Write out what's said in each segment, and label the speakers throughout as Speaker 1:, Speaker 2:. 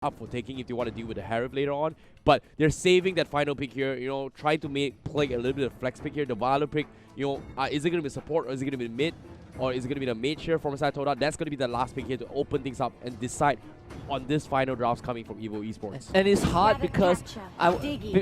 Speaker 1: up for taking if they want to deal with the Harif later on. But they're saving that final pick here, trying to play a little bit of flex pick here. The Valor pick, is it going to be support or is it going to be mid? Or is it going to be the mage here from side Todak? That's going to be the last pick here to open things up and decide on this final drafts coming from Evo Esports.
Speaker 2: And it's hard because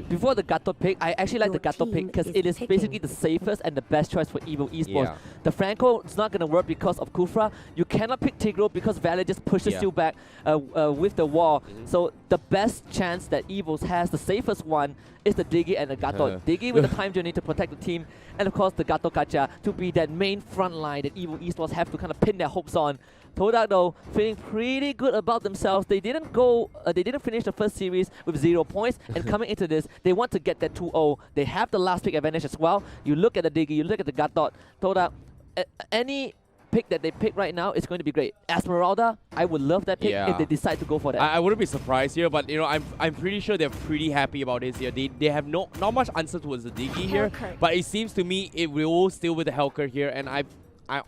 Speaker 2: before the Gato pick, I actually like the Gato pick because it is basically the safest and the best choice for Evo Esports.
Speaker 1: Yeah.
Speaker 2: The Franco is not going to work because of Kufra. You cannot pick Tigro because Valor just pushes you back with the wall. So the best chance that Evo's has, the safest one, is the Diggy and the Gato. Diggy with the time journey to protect the team, and of course the Gato Kacha to be that main front line that Evo Esports have to kind of pin their hopes on. Todak though feeling pretty good about themselves. They didn't finish the first series with 0 points, and coming into this, they want to get that 2-0. They have the last pick advantage as well. You look at the Diggy, you look at the Gato. Todak, any pick that they pick right now is going to be great. Esmeralda, I would love that pick if they decide to go for that.
Speaker 1: I wouldn't be surprised here, but I'm pretty sure they're pretty happy about this here. They have not much answer towards the Diggy here, but it seems to me it will still with the Hellcurt here, and I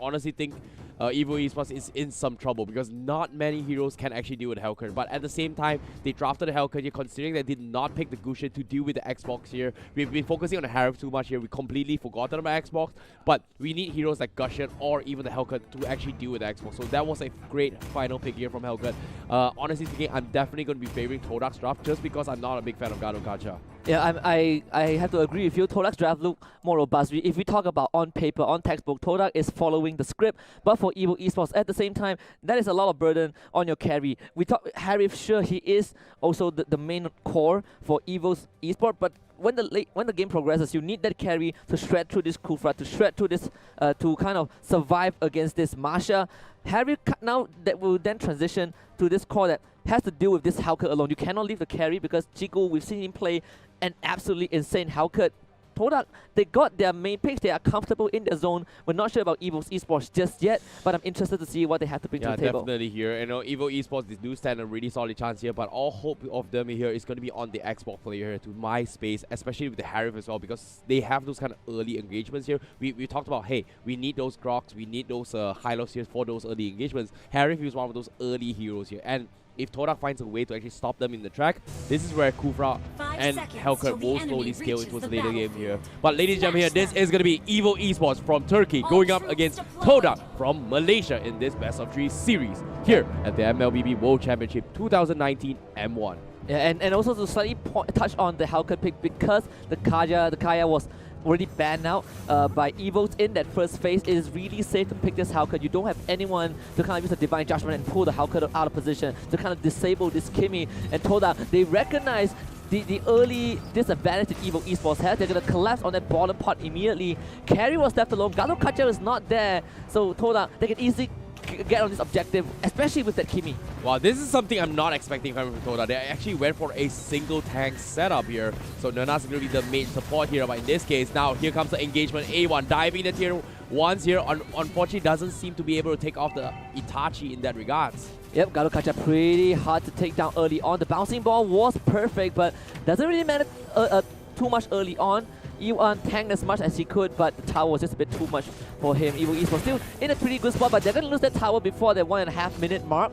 Speaker 1: honestly think Evo Esports is in some trouble because not many heroes can actually deal with Hellcurt. But at the same time, they drafted the Hellcurt here, considering they did not pick the Gushin to deal with the Xbox here. We've been focusing on the Harif too much here. We completely forgotten about Xbox. But we need heroes like Gushin or even the Hellcurt to actually deal with the Xbox. So that was a great final pick here from Hellcurt. Honestly speaking, I'm definitely going to be favoring Todak's draft just because I'm not a big fan of Gato Kacha.
Speaker 2: Yeah, I have to agree with you. Todak's draft look more robust. If we talk about on paper, on textbook, Todak is following the script. But for Evo Esports, at the same time, that is a lot of burden on your carry. We talk Harif, sure, he is also the main core for Evo's Esports, but when the game progresses, you need that carry to shred through this Kufra, to shred through this, to kind of survive against this Marsha. Harif now that will then transition to this core that has to deal with this Hellcurt alone. You cannot leave the carry because Chico, we've seen him play an absolutely insane Hellcurt. Todak, they got their main picks. They are comfortable in their zone. We're not sure about Evo's Esports just yet, but I'm interested to see what they have to bring to the table.
Speaker 1: Yeah, definitely here. Evo Esports, they do stand a really solid chance here, but all hope of them here is going to be on the Xbox player here, to my space, especially with the Harif as well, because they have those kind of early engagements here. We talked about, hey, we need those Groks, we need those Hylos here for those early engagements. Harif is one of those early heroes here, and if Todak finds a way to actually stop them in the track, this is where Kufra and Hellcurt will slowly scale into the later game here. But ladies and gentlemen, here, this is going to be Evo Esports from Turkey going up against Todak from Malaysia in this best of 3 series here at the Mlbb World Championship 2019 M1.
Speaker 2: Yeah, and also to slightly touch on the Hellcurt pick, because the Kaya was already banned out by Evos in that first phase. It is really safe to pick this Hellcurt. You don't have anyone to kind of use a Divine Judgment and pull the Hellcurt out of position to kind of disable this Kimi and Todak. They recognize the early disadvantage that Evo Esports has. They're going to collapse on that bottom pot immediately. Carry was left alone. Gato Kacha is not there. So Todak, they can easily get on this objective, especially with that Kimi.
Speaker 1: Wow, this is something I'm not expecting coming from Todak. They actually went for a single tank setup here. So Nana's going to be the main support here, but in this case, now here comes the engagement. A1 diving the tier 1s here. Unfortunately, doesn't seem to be able to take off the Itachi in that regards.
Speaker 2: Yep, Gato Kacha pretty hard to take down early on. The bouncing ball was perfect, but doesn't really matter too much early on. E1 tanked as much as he could, but the tower was just a bit too much for him. Evo Esports still in a pretty good spot, but they're going to lose that tower before the 1.5 minute mark.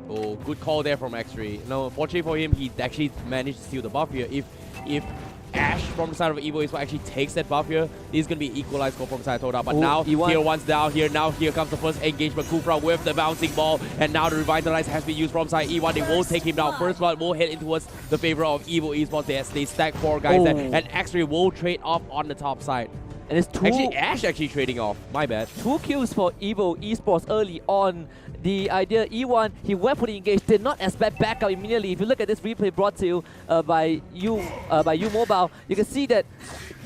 Speaker 1: Oh, good call there from X3. No, fortunately for him, he actually managed to steal the buff here. If Ash from the side of Evo Esports actually takes that buff here, this is going to be equalized score from side Todak. But now,
Speaker 2: E1.
Speaker 1: tier 1's down here. Now here comes the first engagement. Kufra with the bouncing ball. And now the Revitalize has been used from side E1. They will take him down. First blood will head in towards the favor of Evo Esports. They stack 4 guys there. And X3 will trade off on the top side.
Speaker 2: And it's
Speaker 1: Ash actually trading off. My bad.
Speaker 2: 2 kills for Evo Esports early on. The idea, E1, he went for the engage, did not expect back up immediately. If you look at this replay brought to you by U Mobile, you can see that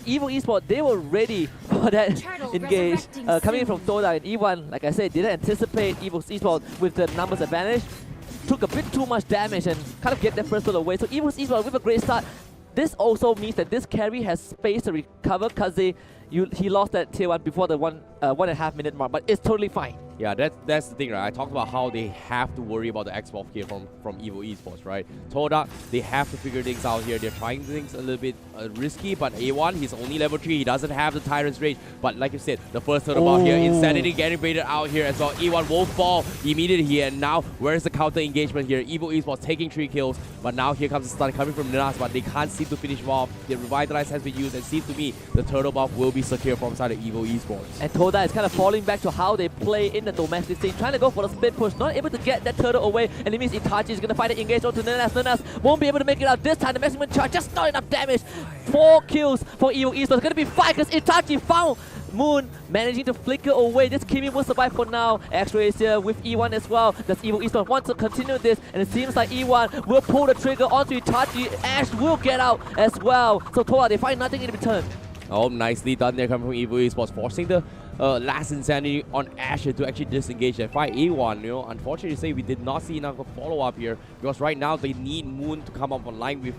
Speaker 2: Evo Esports, they were ready for that engage. Coming from Todak and E1, like I said, didn't anticipate Evo Esports with the numbers advantage. Took a bit too much damage and kind of get that first blood away. So Evo Esports with a great start. This also means that this carry has space to recover because he lost that tier 1 before the 1.5 minute mark, but it's totally fine.
Speaker 1: Yeah, that's the thing, right? I talked about how they have to worry about the Xbox here from Evo Esports, right? Todak, they have to figure things out here. They're trying things a little bit risky, but A1, he's only level 3. He doesn't have the Tyrant's Rage. But like you said, the first turtle bomb here, Insanity getting baited out here as well. E1 won't fall immediately here. And now, where's the counter engagement here? Evo Esports taking 3 kills, but now here comes the stun coming from Ninas, but they can't seem to finish him off. The Revitalize has been used, and seems to me the turtle buff will be secure from side of Evo Esports.
Speaker 2: And Todak is kind of falling back to how they play in the domestic scene, trying to go for the split push, not able to get that turtle away, and it means Itachi is going to find an engage onto Ninas. Ninas won't be able to make it out this time. The maximum charge, just not enough damage. 4 kills for Evo Esports. It's going to be 5 because Itachi found Moon managing to flicker away. This Kimi will survive for now. X-Ray is here with E1 as well. Does Evo Esports want to continue this? And it seems like E1 will pull the trigger onto Itachi. Ash will get out as well. So Toa, they find nothing in return.
Speaker 1: Oh, nicely done there coming from Evo Esports, forcing the last Insanity on Ash to actually disengage that fight. E1, unfortunately to say, we did not see enough of follow-up here, because right now they need Moon to come up online with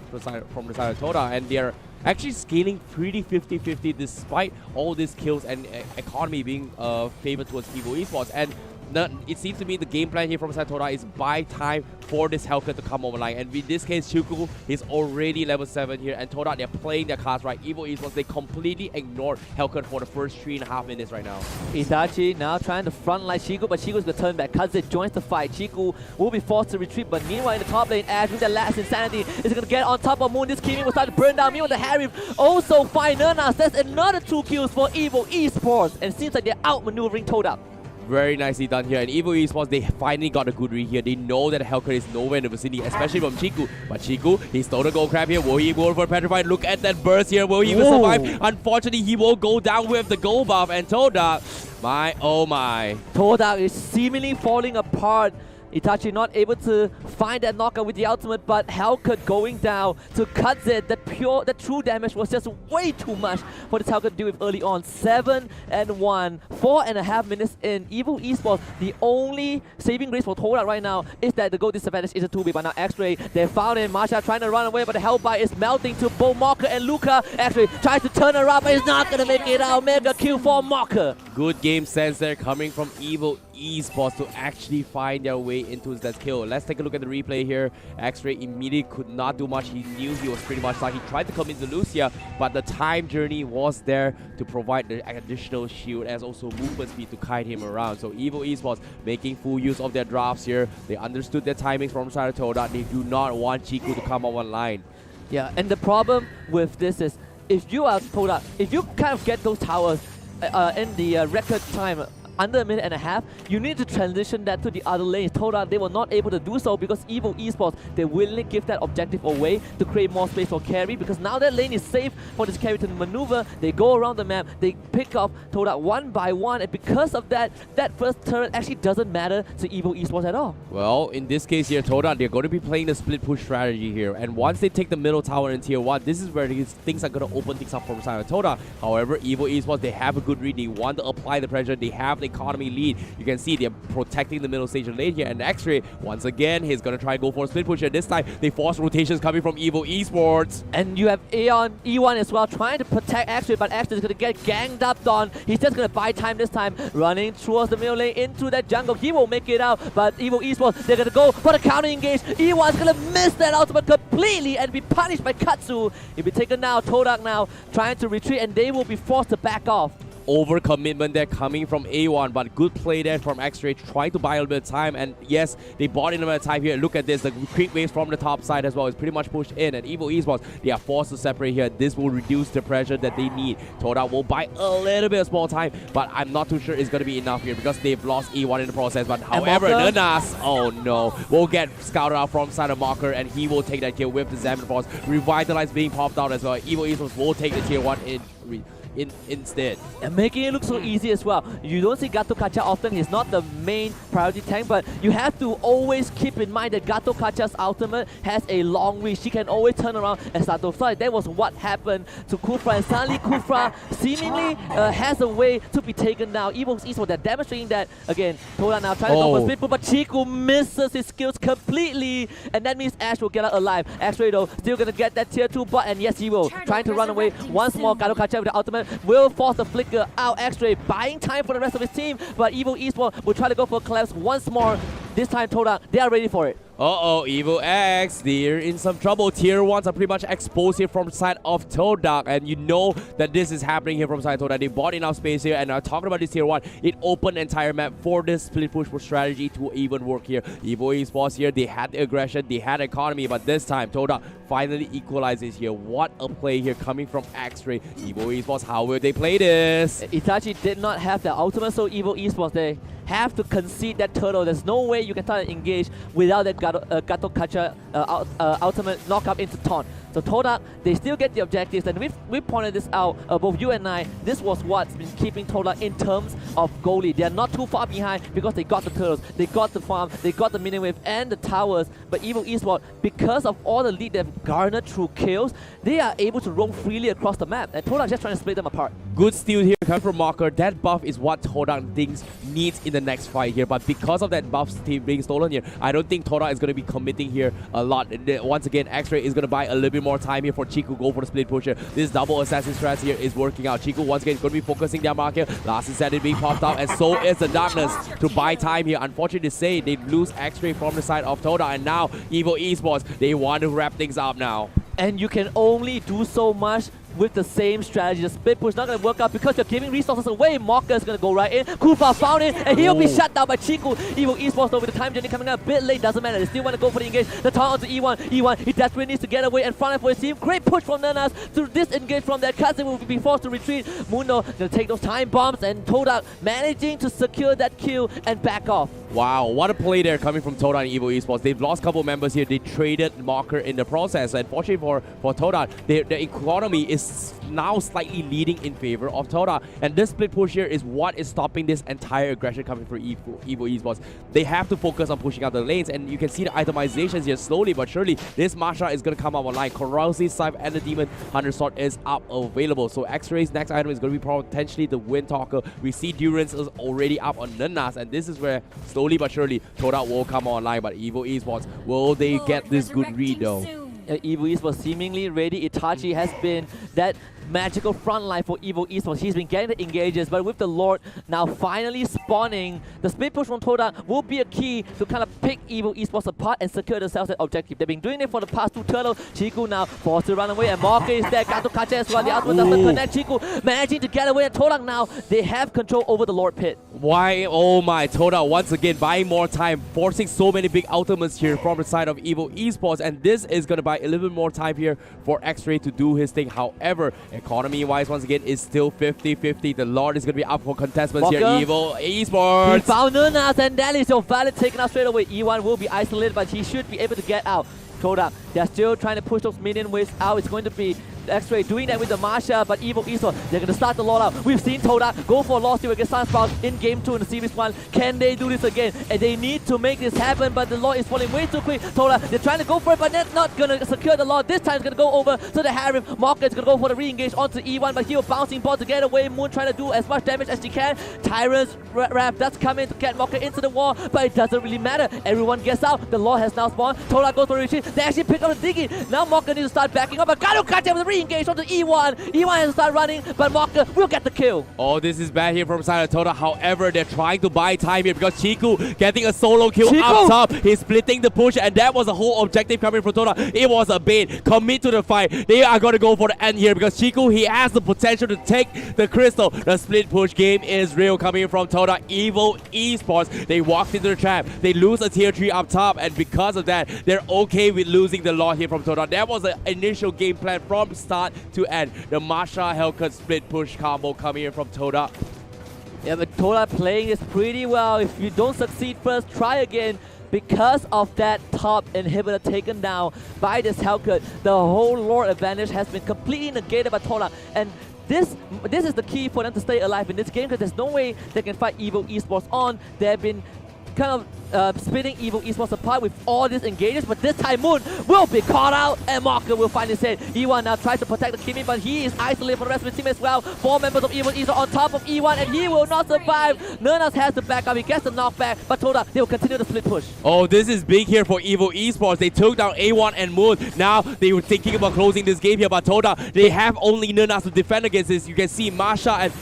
Speaker 1: from the side of Toda, and they're actually scaling pretty 50-50 despite all these kills and economy being favored towards Evo Esports. And it seems to me the game plan here from Toda is buy time for this Hellcat to come online. And in this case, Chuku is already level 7 here, and Toda, they're playing their cards right. Evo Esports, they completely ignored Hellcat for the first 3.5 minutes right now.
Speaker 2: Itachi now trying to frontline Chiku, but Chiku's going to turn back. Kaze joins the fight. Chiku will be forced to retreat, but meanwhile in the top lane, Ash with the last Insanity is going to get on top of Moon. This Kimi will start to burn down. Meanwhile, the Harry also find Nernas. That's another 2 kills for Evo Esports, and it seems like they're outmaneuvering Toda.
Speaker 1: Very nicely done here, and Evo Esports, they finally got a good read here. They know that Hellcat is nowhere in the vicinity, especially from Chiku. But Chiku, he stole the gold crab here. Will he go for Petrified? Look at that burst here. Will he even survive? Unfortunately, he will go down with the gold buff, and Todak, my oh my.
Speaker 2: Todak is seemingly falling apart. Itachi not able to find that knockout with the ultimate, but Hellcat going down to Kaze. The true damage was just way too much for this Hellcat to deal with early on. 7-1, 4.5 minutes in. Evo Esports, the only saving grace for Todak right now is that the goal disadvantage is a 2B, but now X-Ray, they found him. Marsha trying to run away, but the Hellbite is melting to both Mocker and Luca. X-Ray tries to turn around, but he's not going to make it out. Mega kill for Mocker.
Speaker 1: Good game sense there coming from Evo Esports to actually find their way into that kill. Let's take a look at the replay here. X-Ray immediately could not do much. He knew he was pretty much like he tried to come into Lucia, but the time journey was there to provide the additional shield as also movement speed to kite him around. So Evo Esports making full use of their drafts here. They understood their timings from Saratoga. They do not want Chiku to come up online.
Speaker 2: Yeah, and the problem with this is if you are Toda, if you kind of get those towers in the record time under a minute and a half, you need to transition that to the other lanes. Toda, they were not able to do so because Evo Esports, they willingly give that objective away to create more space for carry, because now that lane is safe for this carry to maneuver. They go around the map, they pick off Toda one by one, and because of that, that first turret actually doesn't matter to Evo Esports at all.
Speaker 1: Well, in this case here, Toda, they're going to be playing the split push strategy here, and once they take the middle tower in tier 1, this is where things are going to open things up from side of Toda. However, Evo Esports, they have a good read. They want to apply the pressure. They have the economy lead. You can see they're protecting the middle station lane here, and X-Ray, once again, he's going to try and go for a split push, and this time they force rotations coming from Evo Esports.
Speaker 2: And you have E1 as well trying to protect X-Ray, but X-Ray is going to get ganged up on. He's just going to buy time this time, running towards the middle lane into that jungle. He won't make it out, but Evo Esports, they're going to go for the counter engage. E1 is going to miss that ultimate completely and be punished by Katsu. He'll be taken now. Todak now trying to retreat, and they will be forced to back off.
Speaker 1: Overcommitment there coming from A1, but good play there from X-Ray, trying to buy a little bit of time, and yes, they bought in a bit of time here. Look at this, the creep waves from the top side as well is pretty much pushed in, and Evo Esports, they are forced to separate here. This will reduce the pressure that they need. Toda will buy a little bit of small time, but I'm not too sure it's going to be enough here because they've lost E1 in the process. But however, Nanas, oh no, will get scouted out from side of Marker, and he will take that kill with the Xamarin Force. Revitalize being popped out as well. Evo Esports will take the tier 1 instead.
Speaker 2: And making it look so easy as well. You don't see Gato Kacha often. He's not the main priority tank, but you have to always keep in mind that Gato Kacha's ultimate has a long reach. She can always turn around and start to fly. That was what happened to Kufra, and suddenly Kufra seemingly has a way to be taken down. Evo Esports, they're demonstrating that again. Toda now trying to go for split push, but Chiku misses his skills completely, and that means Ash will get out alive. X-Ray though, still gonna get that tier 2 bot, and yes he will. Trying to run away once more. Gato Kacha with the ultimate. Halkett will force the flicker out. X-Ray buying time for the rest of his team, but Evo Esports will try to go for a collapse once more. This time Todak, they are ready for it.
Speaker 1: Uh-oh, Evo X, they're in some trouble. Tier 1s are pretty much exposed here from the side of Todak, and you know that this is happening here from the side of Todak. They bought enough space here, and now talking about this Tier 1, it opened the entire map for this split push strategy to even work here. Evo Esports here, they had the aggression, they had economy, but this time Todak finally equalizes here. What a play here coming from X-Ray. Evo Esports, how will they play this?
Speaker 2: Itachi did not have the ultimate, so Evo Esports, they have to concede that turtle. There's no way you can try to engage without that Gato Kacha ultimate knockup into taunt. So Todak, they still get the objectives, and we pointed this out, both you and I. This was what's been keeping Todak in terms of goalie. They are not too far behind because they got the turtles, they got the farm, they got the minion wave and the towers. But Evo Esports, because of all the lead they've garnered through kills, they are able to roam freely across the map, and Todak just trying to split them apart.
Speaker 1: Good steal here coming from Marker. That buff is what Todak thinks needs in the next fight here, but because of that buff being stolen here, I don't think Todak is going to be committing here a lot. Once again, X-Ray is going to buy a little bit more time here for Chiku go for the split pusher. This double assassin strat here is working out. Chiku once again is going to be focusing their mark here. Last incentive being popped out, and so is the darkness to buy time here. Unfortunately to say, they lose X-Ray from the side of Todak, and now Evo Esports, they want to wrap things up now.
Speaker 2: And you can only do so much with the same strategy. The split push not going to work out because you're giving resources away. Mocker is going to go right in. Kufa found it, and he'll be shut down by Chiku. Evo Esports though, with the time journey coming out a bit late, doesn't matter. They still want to go for the engage. The taunt onto E1. E1, he desperately needs to get away and front line for his team. Great push from Nanas to disengage from their cousin, will be forced to retreat. Mundo going to take those time bombs, and Todak managing to secure that kill and back off.
Speaker 1: Wow, what a play there coming from Todak and Evo Esports. They've lost a couple members here. They traded Marker in the process. Unfortunately for Todak, the economy is now slightly leading in favor of Todak. And this split push here is what is stopping this entire aggression coming from Evo Esports. They have to focus on pushing out the lanes, and you can see the itemizations here slowly but surely. This Masha is going to come up online. Corrosive Scythe and the Demon Hunter Sword is up available. So X-Ray's next item is going to be potentially the Wind Talker. We see Durance is already up on Nanas, and this is where slowly but surely Todak will come online. But Evo Esports, will they get this good read though?
Speaker 2: Evo Esports seemingly ready. Itachi has been that magical front line for Evo Esports. He's been getting the engages, but with the Lord now finally spawning, the split push from Todak will be a key to kind of pick Evo Esports apart and secure themselves that objective. They've been doing it for the past two turtles. Chiku now forced to run away, and Morka is there. Gato Kacha as well. The ultimate doesn't connect. Chiku managing to get away, and Todak now, they have control over the Lord Pit.
Speaker 1: Why? Oh my, Todak once again buying more time, forcing so many big ultimates here from the side of Evo Esports, and this is going to buy a little bit more time here for X-Ray to do his thing. However, economy-wise, once again, is still 50-50. The Lord is going to be up for contestants here. Evo Esports.
Speaker 2: He found Nunas, and that is your valid taken out straight away. E1 will be isolated, but he should be able to get out. Todak, they're still trying to push those minion waves out. It's going to be X-Ray doing that with the Marsha, but Evo Esports, they're going to start the Lord out. We've seen Todak go for a loss here against Sunsprout in Game 2 in the Series 1. Can they do this again? And they need to make this happen, but the Lord is falling way too quick. Todak, they're trying to go for it, but that's not going to secure the Lord. This time it's going to go over to the Harem. Mocker is going to go for the re-engage onto E1, but he'll bouncing ball to get away. Moon trying to do as much damage as she can. Tyrant's Wrath does come in to get Mocker into the wall, but it doesn't really matter. Everyone gets out. The Lord has now spawned. Todak goes for a retreat. They actually pick up the Diggy. Now Mocker needs to start backing up, but Gato Kacha with the re-engage onto E1. E1 has to start running, but Mocker will get the kill.
Speaker 1: Oh, this is bad here from side of Todak. However, they're trying to buy time here because Chiku getting a solo kill up top. He's splitting the push, and that was the whole objective coming from Todak. It was a bait. Commit to the fight. They are going to go for the end here because Chiku, he has the potential to take the crystal. The split push game is real coming from Todak. Evo Esports, they walked into the trap. They lose a tier 3 up top, and because of that, they're okay with losing the Lord here from Todak. That was the initial game plan from start to end. The Masha Hellcut split push combo coming in from Todak.
Speaker 2: Yeah, but Todak playing this pretty well. If you don't succeed first, try again. Because of that top inhibitor taken down by this Hellcut, the whole Lord advantage has been completely negated by Todak. And this is the key for them to stay alive in this game, because there's no way they can fight Evo Esports on. They've been kind of splitting Evo Esports apart with all these engagements, but this time Moon will be caught out and Marker will find his head. E1 now tries to protect the Kimi, but he is isolated from the rest of the team as well. 4 members of Evo Esports on top of E1 and he will not survive. Nernas has the backup, he gets the knockback, but Todak, they will continue the split push.
Speaker 1: Oh, this is big here for Evo Esports. They took down A1 and Moon. Now they were thinking about closing this game here, but Todak, they have only Nernas to defend against this. You can see Masha and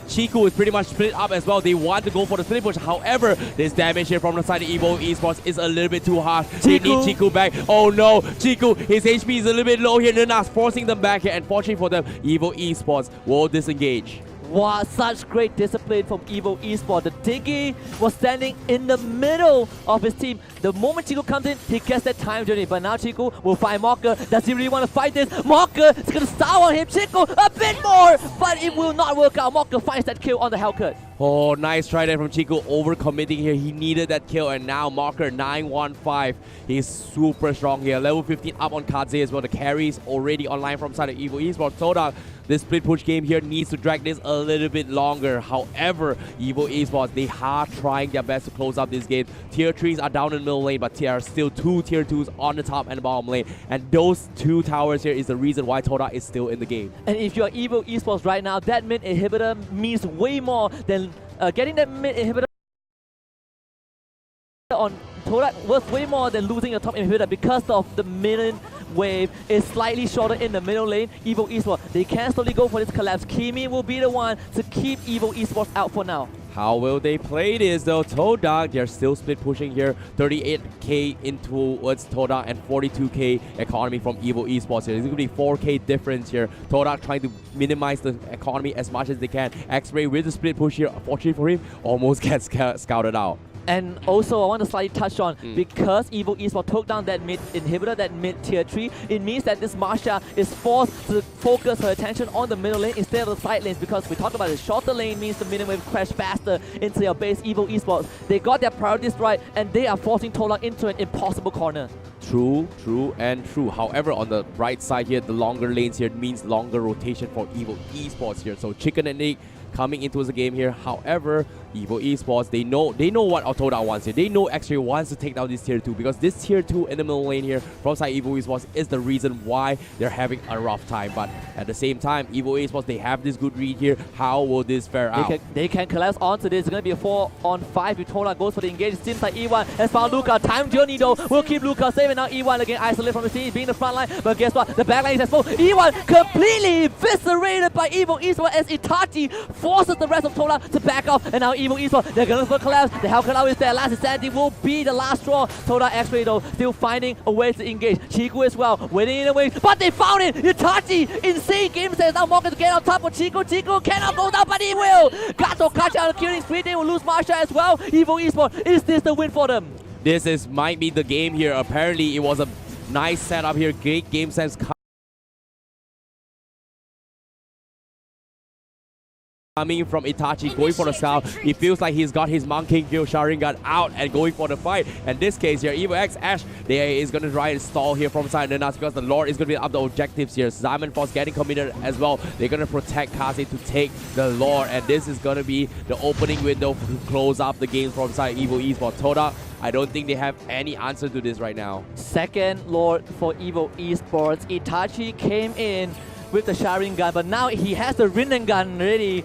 Speaker 1: Chiku is pretty much split up as well. They want to go for the split push. However, this damage here from the side of Evo Esports is a little bit too harsh. They need Chiku back. Oh no, Chiku, his HP is a little bit low here. Nernas forcing them back here. Unfortunately for them, Evo Esports will disengage.
Speaker 2: Wow, such great discipline from Evo Esports. The Diggy was standing in the middle of his team. The moment Chiku comes in, he gets that time journey. But now Chiku will find Marker. Does he really want to fight this? Marker is going to start on him. Chiku a bit more, but it will not work out. Marker finds that kill on the Hellcut.
Speaker 1: Oh, nice try there from Chiku, overcommitting here. He needed that kill, and now Marker 915. He's super strong here. Level 15 up on Kaze as well. The carries already online from side of Evo Esports. Todak, this split push game here needs to drag this a little bit longer. However, Evo Esports, they are trying their best to close up this game. Tier 3s are down in the middle lane, but there are still 2 Tier 2s on the top and the bottom lane. And those 2 towers here is the reason why Todak is still in the game.
Speaker 2: And if you're Evo Esports right now, that mid inhibitor means way more than getting that mid inhibitor on Todak worth way more than losing a top inhibitor because of the minion wave is slightly shorter in the middle lane. Evo Esports, they can slowly go for this collapse. Kimi will be the one to keep Evo Esports out for now.
Speaker 1: How will they play this though? Todak, they're still split pushing here. 38k in towards Todak and 42k economy from Evo Esports here. There's going to be 4k difference here. Todak trying to minimize the economy as much as they can. X-Ray with the split push here, unfortunately for him, almost gets scouted out.
Speaker 2: And also, I want to slightly touch on, because Evo Esports took down that mid inhibitor, that mid tier 3, it means that this Masha is forced to focus her attention on the middle lane instead of the side lanes, because we talked about the shorter lane means the minion wave crash faster into your base. Evo Esports, they got their priorities right, and they are forcing Todak into an impossible corner.
Speaker 1: True, true, and true. However, on the right side here, the longer lanes here means longer rotation for Evo Esports here. So chicken and egg coming into the game here. However, Evo Esports, they know what Todak wants here. They know X-Ray wants to take down this tier 2, because this tier 2 in the middle lane here from side Evo Esports is the reason why they're having a rough time. But at the same time, Evo Esports, they have this good read here. How will this fare out?
Speaker 2: They can collapse onto this. It's going to be a 4-on-5 if Todak goes for the engage. It seems like E1 has found Luca. Time journey though will keep Luca safe, and now E1 again isolated from the team, being the front line. But guess what? The back line is exposed. E1 completely eviscerated by Evo Esports as Itachi forces the rest of Todak to back off, and now Evo Esports, they're going to collapse. The Hellcat out is there. Last insanity will be the last straw. Todak X-Ray though, still finding a way to engage. Chiku as well, waiting in the wings, but they found it! Itachi, insane game sense. Now Morgan to get on top of Chiku. Chiku cannot go down, but he will! Gato catch on the killing spree. They will lose Marsha as well. Evo Esports, is this the win for them?
Speaker 1: This might be the game here. Apparently, it was a nice setup here. Great game sense coming from Itachi, going for the scout. He feels like he's got his Monkey Kill Sharingan out and going for the fight. And this case here, Evo X Ash, they is going to try and stall here from side Nernas, because the Lord is going to be up the objectives here. Simon Force getting committed as well. They're going to protect Kaze to take the Lord, and this is going to be the opening window to close up the game from side Evo Esports. Todak, I don't think they have any answer to this right now.
Speaker 2: Second Lord for Evo Esports. Itachi came in with the Sharingan, but now he has the Rinnegan ready.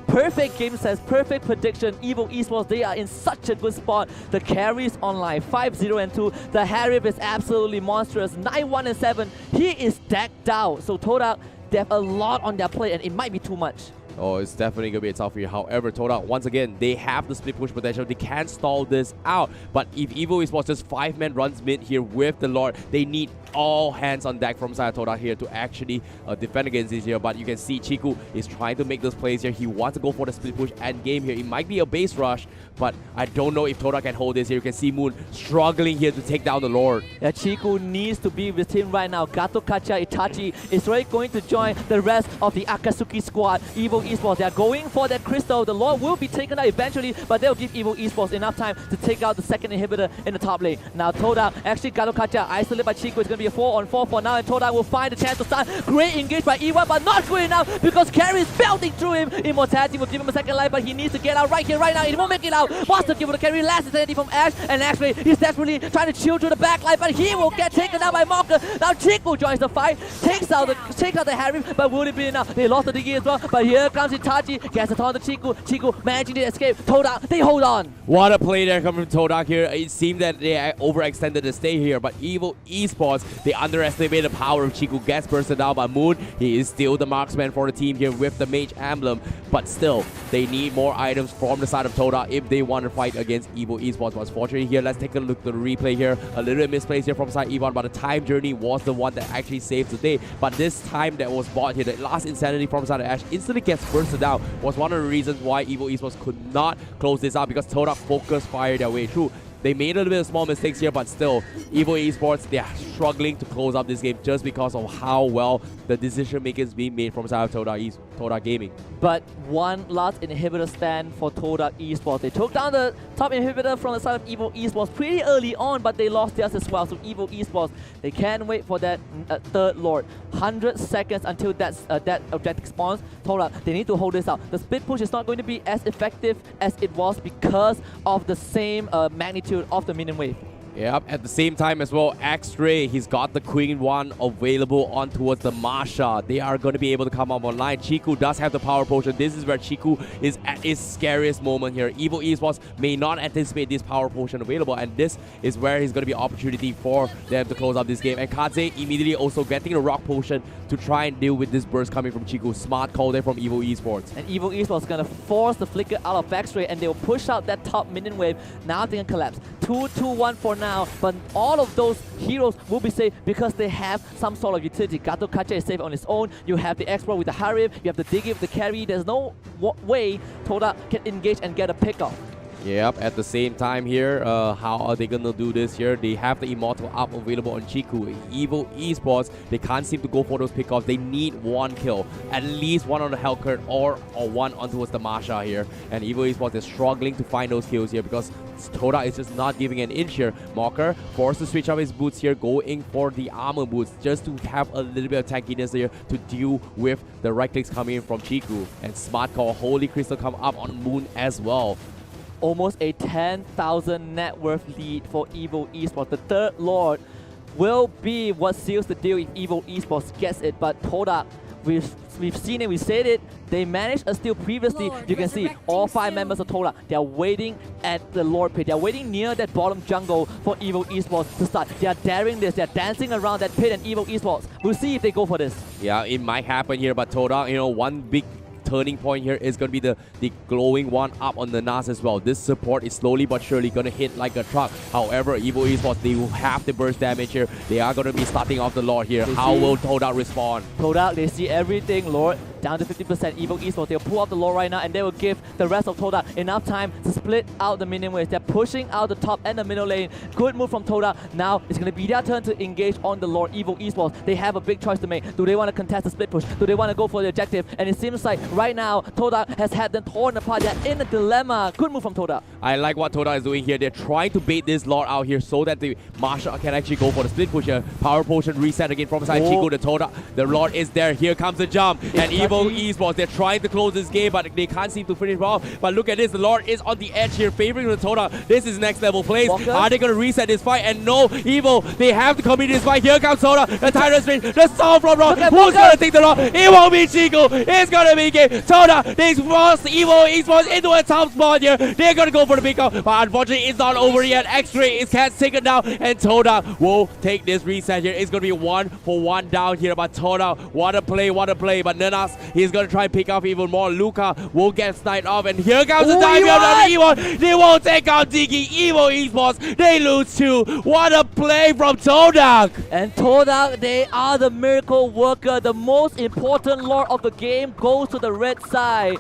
Speaker 2: Perfect game sense, perfect prediction. Evo Esports, they are in such a good spot. The carries online, 5-0 and 2. The Harif is absolutely monstrous, 9-1 and 7. He is decked out. So Todak, they have a lot on their plate, and it might be too much.
Speaker 1: Oh, it's definitely going to be a tough year. However, Todak, once again, they have the split push potential. They can stall this out. But if Evo Esports just 5-man runs mid here with the Lord, they need all hands on deck from side Todak here to actually defend against this here. But you can see Chiku is trying to make those plays here. He wants to go for the split push end game here. It might be a base rush, but I don't know if Todak can hold this here. You can see Moon struggling here to take down the Lord.
Speaker 2: Yeah, Chiku needs to be with him right now. Gato Kacha Itachi is really going to join the rest of the Akatsuki squad. Evo Esports. They are going for that crystal. The Lord will be taken out eventually, but they'll give Evo Esports enough time to take out the second inhibitor in the top lane. Now Todak, actually Galukacha, isolated by Chico. It's going to be a 4-on-4 for now, and Todak will find a chance to start. Great engage by E1, but not good enough because Carry is belting through him. Immortality will give him a second life, but he needs to get out right here, right now. He won't make it out. Wants to give it to Carry. Last insanity from Ash, and actually he's desperately trying to chill through the back line, but he will get taken out by Mocker. Now Chico joins the fight, takes out the Harry, but will it be enough? They lost the Diggy as well, but here comes Itachi, gets it on to Chico. Chico managing to escape. Todak, they hold on.
Speaker 1: What a play there coming from Todak here. It seemed that they overextended the stay here, but Evo Esports, they underestimated the power of Chico. Gets bursted down by Moon. He is still the marksman for the team here with the Mage Emblem, but still, they need more items from the side of Todak if they want to fight against Evo Esports. But fortunately here, let's take a look at the replay here. A little bit misplaced here from side Evon, but the time journey was the one that actually saved the day. But this time that was bought here, the last insanity from side of Ash instantly gets bursted down, was one of the reasons why Evo Esports could not close this out, because Todak focused fire their way through. They made a little bit of small mistakes here, but still, Evo Esports, they are struggling to close up this game just because of how well the decision making is being made from side of Todak Gaming.
Speaker 2: But one last inhibitor stand for Todak Esports. They took down the top inhibitor from the side of Evo Esports pretty early on, but they lost theirs as well. So Evo Esports, they can't wait for that third Lord. 100 seconds until that objective spawns. Todak, they need to hold this out. The split push is not going to be as effective as it was because of the same magnitude of the minion wave.
Speaker 1: Yep, at the same time as well, X-Ray, he's got the Queen 1 available on towards the Masha. They are going to be able to come up online. Chiku does have the power potion. This is where Chiku is at his scariest moment here. Evo Esports may not anticipate this power potion available, and this is where he's going to be opportunity for them to close up this game. And Kaze immediately also getting a rock potion to try and deal with this burst coming from Chiku. Smart call there from Evo Esports.
Speaker 2: And Evo Esports is going to force the flicker out of X-Ray, and they will push out that top minion wave. Now they can collapse. 2-2-1 for now, but all of those heroes will be safe because they have some sort of utility. Gato Kacha is safe on his own. You have the Expert with the Harib, you have the Diggy with the carry. There's no way Todak can engage and get a pick off.
Speaker 1: Yep, at the same time here, how are they gonna do this here? They have the Immortal up available on Chiku. Evo Esports, they can't seem to go for those pickoffs. They need one kill, at least one on the Hellcurt or one on towards the Masha here. And Evo Esports is struggling to find those kills here because Todak is just not giving an inch here. Mocker forced to switch up his boots here, going for the armor boots just to have a little bit of tankiness here to deal with the right clicks coming in from Chiku. And smart call, Holy Crystal come up on Moon as well.
Speaker 2: Almost a 10,000 net worth lead for Evo Esports. The third Lord will be what seals the deal if Evo Esports gets it. But Todak, we've seen it, we said it. They managed a steal previously. You can see all 5 members of Todak. They are waiting at the Lord pit. They are waiting near that bottom jungle for Evo Esports to start. They are daring this. They are dancing around that pit, and Evo Esports, we'll see if they go for this.
Speaker 1: Yeah, it might happen here, but Todak, you know, one big turning point here is going to be the glowing one up on the Nas as well. This support is slowly but surely going to hit like a truck. However, Evo Esports, they will have the burst damage here. They are going to be starting off the Lord here. How will Todak respond?
Speaker 2: Todak, they see everything. Lord down to 50%. Evo Esports, they'll pull out the Lord right now, and they will give the rest of Todak enough time to split out the minion waves. They're pushing out the top and the middle lane. Good move from Todak. Now it's going to be their turn to engage on the Lord. Evo Esports, they have a big choice to make. Do they want to contest the split push? Do they want to go for the objective? And it seems like right now Todak has had them torn apart. They're in a dilemma. Good move from Todak.
Speaker 1: I like what Todak is doing here. They're trying to bait this Lord out here so that the Masha can actually go for the split push here. Power potion reset again from side Chico to Todak. The Lord is there. Here comes the jump. And Evo Esports, they're trying to close this game, but they can't seem to finish off. But look at this. The Lord is on the edge here, favoring the Todak. This is next level plays.
Speaker 2: Walker.
Speaker 1: Are they going to reset this fight? And no, Evo, they have to complete this fight. Here comes Todak. The Tyrant's range. The Storm from Rock. Who's going to take the Lord? It won't be Chico. It's going to be game. Todak, they force Evo Esports into a top spot here. They're going to go for the pick up, but unfortunately it's not over yet. X-Ray is can't take it down, and Todak will take this reset here. It's going to be 1-for-1 down here, but Todak, what a play. But Nanas, he's going to try and pick up even more. Luca will get sniped off, and here comes the time of Evo. They won't take out Diggy. Evo Esports, they lose 2. What a play from Todak.
Speaker 2: And Todak, they are the miracle worker. The most important Lord of the game goes to the red side.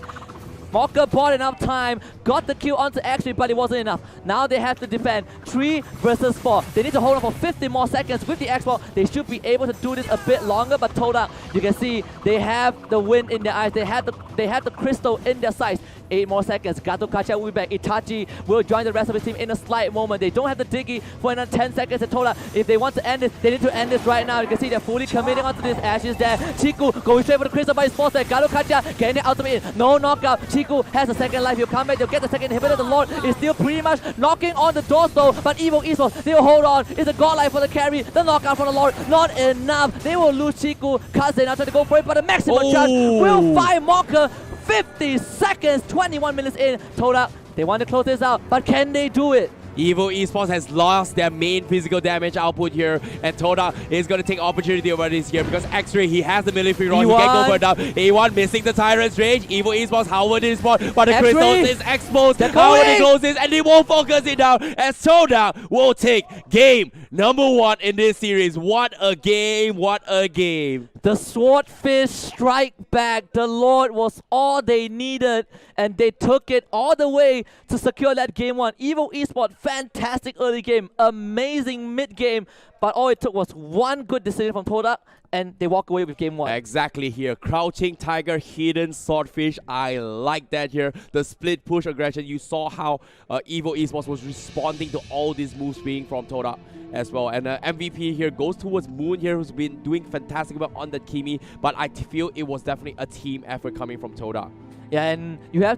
Speaker 2: Mocker bought enough time, got the kill onto X-Ray, but it wasn't enough. Now they have to defend 3 versus 4. They need to hold on for 50 more seconds with the X-Ball. They should be able to do this a bit longer, but Todak, you can see they have the wind in their eyes. They have the They have the crystal in their sights. 8 more seconds. Gato Kacha will be back. Itachi will join the rest of his team in a slight moment. They don't have the Diggy for another 10 seconds at Todak. If they want to end this, they need to end this right now. You can see they're fully committing onto this. Ashes there. Chiku going straight for the crystal, but he's forced there. Gato Kacha getting the ultimate in. No knockout. Chiku has a second life. He'll come back. They'll get the second inhibitor. The Lord is still pretty much knocking on the doors though. But Evo Esports, they'll hold on. It's a godlike for the carry. The knockout from the Lord. Not enough. They will lose Chiku. Kaze now trying to go for it, but the maximum chance will find Mocker. 50 seconds, 21 minutes in. Todak, they want to close this out, but can they do it?
Speaker 1: Evo Esports has lost their main physical damage output here, and Todak is going to take opportunity over this here because X-Ray, he has the melee-free roll, he can go for down. A1 missing the Tyrant's range. Evo Esports, how would it spawn? But the crystals is exposed. How would it goes in, and they won't focus it down as Todak will take game number 1 in this series. What a game, what a game.
Speaker 2: The Swordfish strike back. The Lord was all they needed, and they took it all the way to secure that game 1. Evo Esports, fantastic early game, amazing mid game, but all it took was one good decision from Todak, and they walk away with game 1.
Speaker 1: Exactly here. Crouching Tiger, hidden Swordfish. I like that here. The split push aggression. You saw how Evo Esports was responding to all these moves being from Todak as well. And MVP here goes towards Moon here, who's been doing fantastic work on that Kimi. But I feel it was definitely a team effort coming from Todak.
Speaker 2: Yeah, and you have to